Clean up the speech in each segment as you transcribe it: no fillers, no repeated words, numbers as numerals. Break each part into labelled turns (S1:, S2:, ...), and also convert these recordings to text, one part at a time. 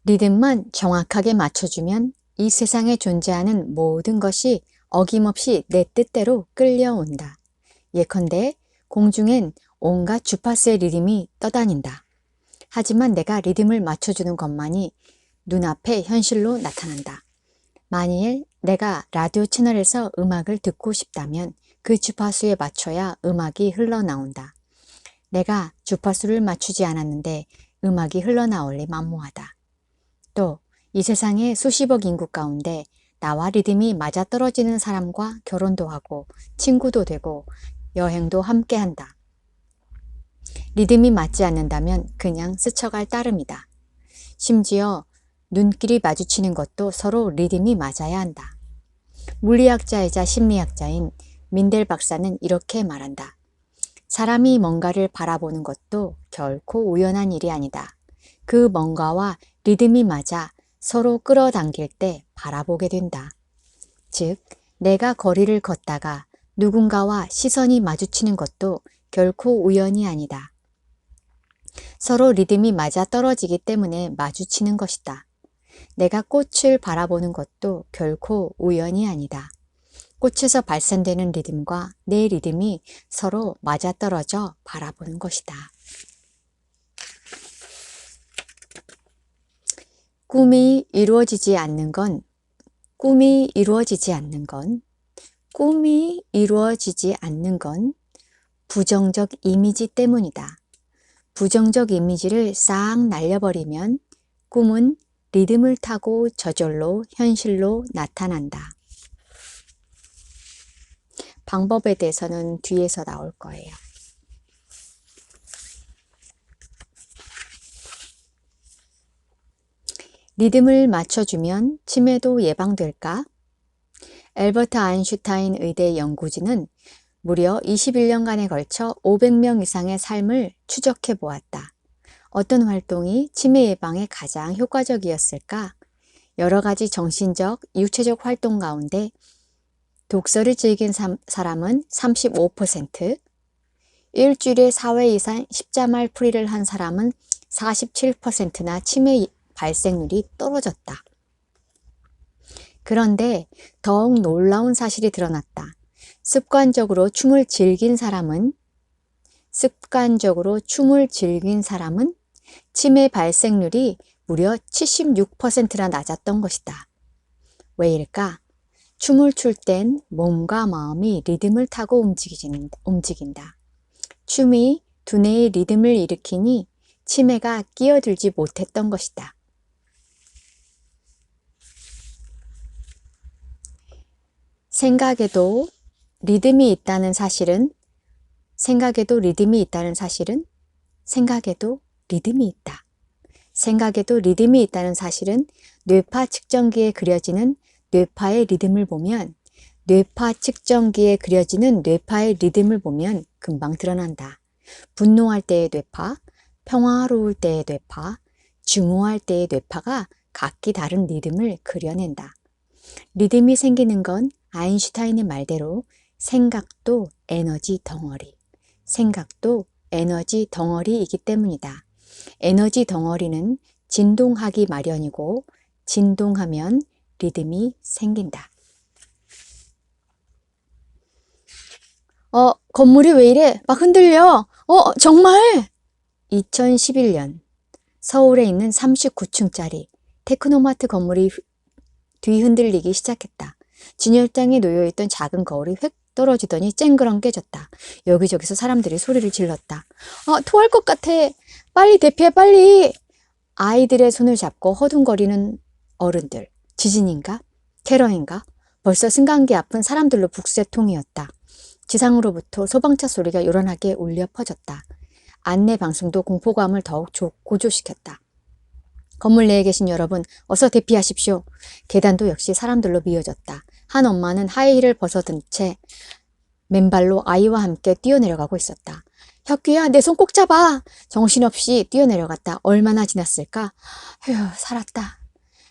S1: 리듬만 정확하게 맞춰주면 이 세상에 존재하는 모든 것이 어김없이 내 뜻대로 끌려온다. 예컨대 공중엔 온갖 주파수의 리듬이 떠다닌다. 하지만 내가 리듬을 맞춰주는 것만이 눈앞에 현실로 나타난다. 만일 내가 라디오 채널에서 음악을 듣고 싶다면 그 주파수에 맞춰야 음악이 흘러나온다. 내가 주파수를 맞추지 않았는데 음악이 흘러나올리 만무하다. 또 이 세상의 수십억 인구 가운데 나와 리듬이 맞아떨어지는 사람과 결혼도 하고 친구도 되고 여행도 함께 한다. 리듬이 맞지 않는다면 그냥 스쳐갈 따름이다. 심지어 눈길이 마주치는 것도 서로 리듬이 맞아야 한다. 물리학자이자 심리학자인 민델 박사는 이렇게 말한다. 사람이 뭔가를 바라보는 것도 결코 우연한 일이 아니다. 그 뭔가와 리듬이 맞아 서로 끌어당길 때 바라보게 된다. 즉, 내가 거리를 걷다가 누군가와 시선이 마주치는 것도 결코 우연이 아니다. 서로 리듬이 맞아 떨어지기 때문에 마주치는 것이다. 내가 꽃을 바라보는 것도 결코 우연이 아니다. 꽃에서 발산되는 리듬과 내 리듬이 서로 맞아떨어져 바라보는 것이다. 꿈이 이루어지지 않는 건 부정적 이미지 때문이다. 부정적 이미지를 싹 날려버리면 꿈은 리듬을 타고 저절로 현실로 나타난다. 방법에 대해서는 뒤에서 나올 거예요. 리듬을 맞춰주면 치매도 예방될까? 엘버트 아인슈타인 의대 연구진은 무려 21년간에 걸쳐 500명 이상의 삶을 추적해 보았다. 어떤 활동이 치매 예방에 가장 효과적이었을까? 여러 가지 정신적, 육체적 활동 가운데 독서를 즐긴 사람은 35%, 일주일에 4회 이상 십자말 풀이를 한 사람은 47%나 치매 발생률이 떨어졌다. 그런데 더욱 놀라운 사실이 드러났다. 습관적으로 춤을 즐긴 사람은 치매 발생률이 무려 76%나 낮았던 것이다. 왜일까? 춤을 출 땐 몸과 마음이 리듬을 타고 움직인다. 춤이 두뇌의 리듬을 일으키니 치매가 끼어들지 못했던 것이다. 생각에도 리듬이 있다는 사실은 생각에도 리듬이 있다는 사실은 뇌파 측정기에 그려지는 뇌파의 리듬을 보면 금방 드러난다. 분노할 때의 뇌파, 평화로울 때의 뇌파, 증오할 때의 뇌파가 각기 다른 리듬을 그려낸다. 리듬이 생기는 건 아인슈타인의 말대로 생각도 에너지 덩어리이기 때문이다. 에너지 덩어리는 진동하기 마련이고 진동하면 리듬이 생긴다. 건물이 왜 이래? 막 흔들려. 정말? 2011년 서울에 있는 39층짜리 테크노마트 건물이 뒤흔들리기 시작했다. 진열장에 놓여있던 작은 거울이 획 떨어지더니 쨍그랑 깨졌다. 여기저기서 사람들이 소리를 질렀다. 토할 것 같아. 빨리 대피해, 빨리. 아이들의 손을 잡고 허둥거리는 어른들. 지진인가? 테러인가? 벌써 승강기 앞은 사람들로 북새통이었다. 지상으로부터 소방차 소리가 요란하게 울려 퍼졌다. 안내 방송도 공포감을 더욱 고조시켰다. 건물 내에 계신 여러분, 어서 대피하십시오. 계단도 역시 사람들로 미어졌다. 한 엄마는 하이힐을 벗어든 채 맨발로 아이와 함께 뛰어내려가고 있었다. 혁규야, 내 손 꼭 잡아. 정신없이 뛰어내려갔다. 얼마나 지났을까? 휴, 살았다.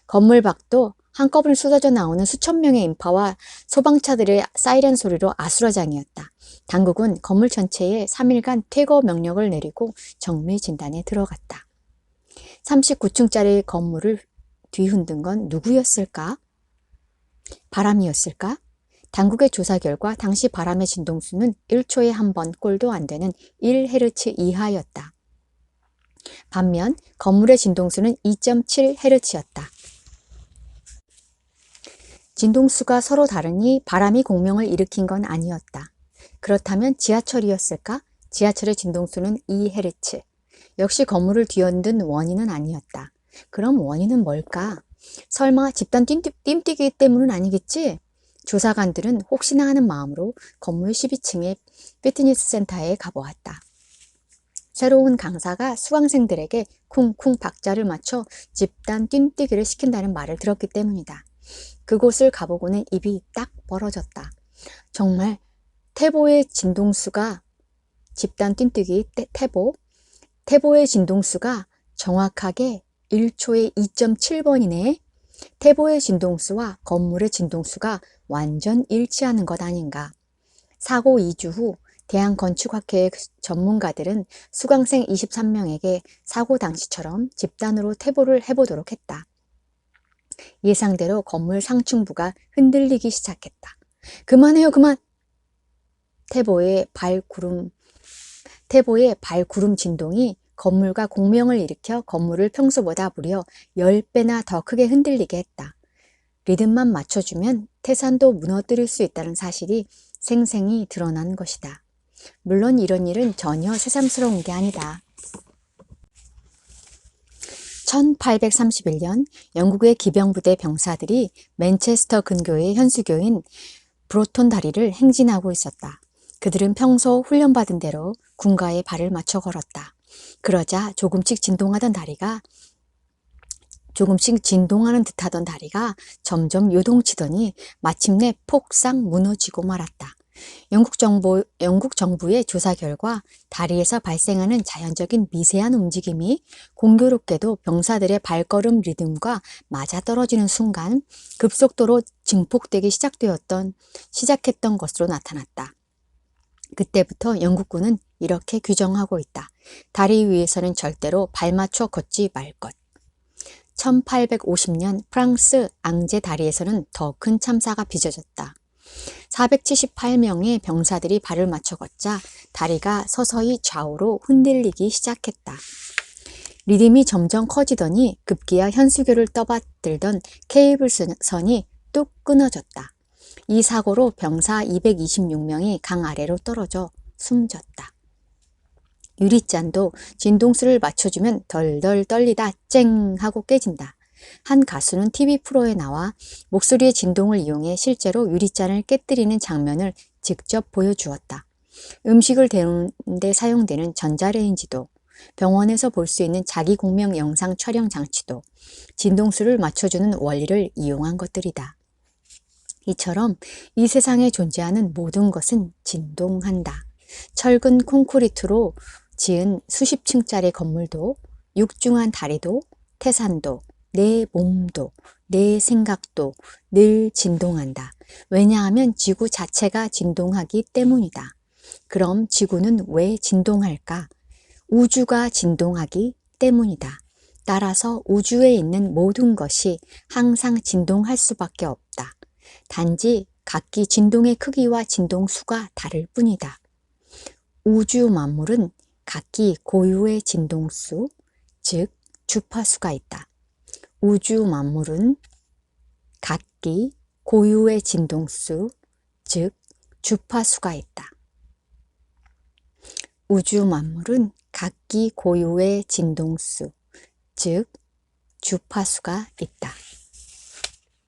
S1: 건물 밖도 한꺼번에 쏟아져 나오는 수천 명의 인파와 소방차들의 사이렌 소리로 아수라장이었다. 당국은 건물 전체에 3일간 퇴거 명령을 내리고 정밀 진단에 들어갔다. 39층짜리 건물을 뒤흔든 건 누구였을까? 바람이었을까? 당국의 조사 결과 당시 바람의 진동수는 1초에 한 번 꼴도 안 되는 1헤르츠 이하였다. 반면 건물의 진동수는 2.7헤르츠였다. 진동수가 서로 다르니 바람이 공명을 일으킨 건 아니었다. 그렇다면 지하철이었을까? 지하철의 진동수는 2헤르츠. 역시 건물을 뒤흔든 원인은 아니었다. 그럼 원인은 뭘까? 설마 집단 뜀뛰기 때문은 아니겠지? 조사관들은 혹시나 하는 마음으로 건물 12층의 피트니스 센터에 가보았다. 새로운 강사가 수강생들에게 쿵쿵 박자를 맞춰 집단 뜀뛰기를 시킨다는 말을 들었기 때문이다. 그곳을 가보고는 입이 딱 벌어졌다. 정말 태보의 진동수가 집단 뜀뛰기 태보의 진동수가 정확하게 1초에 2.7번이네. 태보의 진동수와 건물의 진동수가 완전 일치하는 것 아닌가. 사고 2주 후 대한건축학회의 전문가들은 수강생 23명에게 사고 당시처럼 집단으로 태보를 해보도록 했다. 예상대로 건물 상층부가 흔들리기 시작했다. 그만해요, 그만! 태보의 발구름 진동이 건물과 공명을 일으켜 건물을 평소보다 무려 10배나 더 크게 흔들리게 했다. 리듬만 맞춰주면 태산도 무너뜨릴 수 있다는 사실이 생생히 드러난 것이다. 물론 이런 일은 전혀 새삼스러운 게 아니다. 1831년 영국의 기병부대 병사들이 맨체스터 근교의 현수교인 브로톤 다리를 행진하고 있었다. 그들은 평소 훈련받은 대로 군가에 발을 맞춰 걸었다. 그러자 조금씩 진동하는 듯하던 다리가 점점 요동치더니 마침내 폭삭 무너지고 말았다. 영국 정부의 조사 결과 다리에서 발생하는 자연적인 미세한 움직임이 공교롭게도 병사들의 발걸음 리듬과 맞아떨어지는 순간 급속도로 증폭되기 시작했던 것으로 나타났다. 그때부터 영국군은 이렇게 규정하고 있다. 다리 위에서는 절대로 발 맞춰 걷지 말 것. 1850년 프랑스 앙제 다리에서는 더 큰 참사가 빚어졌다. 478명의 병사들이 발을 맞춰 걷자 다리가 서서히 좌우로 흔들리기 시작했다. 리듬이 점점 커지더니 급기야 현수교를 떠받들던 케이블선이 뚝 끊어졌다. 이 사고로 병사 226명이 강 아래로 떨어져 숨졌다. 유리잔도 진동수를 맞춰주면 덜덜 떨리다 쨍 하고 깨진다. 한 가수는 TV 프로에 나와 목소리의 진동을 이용해 실제로 유리잔을 깨뜨리는 장면을 직접 보여주었다. 음식을 데우는 데 사용되는 전자레인지도, 병원에서 볼 수 있는 자기 공명 영상 촬영 장치도 진동수를 맞춰주는 원리를 이용한 것들이다. 이처럼 이 세상에 존재하는 모든 것은 진동한다. 철근 콘크리트로 지은 수십 층짜리 건물도, 육중한 다리도, 태산도, 내 몸도, 내 생각도 늘 진동한다. 왜냐하면 지구 자체가 진동하기 때문이다. 그럼 지구는 왜 진동할까? 우주가 진동하기 때문이다. 따라서 우주에 있는 모든 것이 항상 진동할 수밖에 없다. 단지 각기 진동의 크기와 진동수가 다를 뿐이다. 우주 만물은 각기 고유의 진동수, 즉 주파수가 있다. 우주 만물은 각기 고유의 진동수, 즉 주파수가 있다. 우주 만물은 각기 고유의 진동수, 즉 주파수가 있다.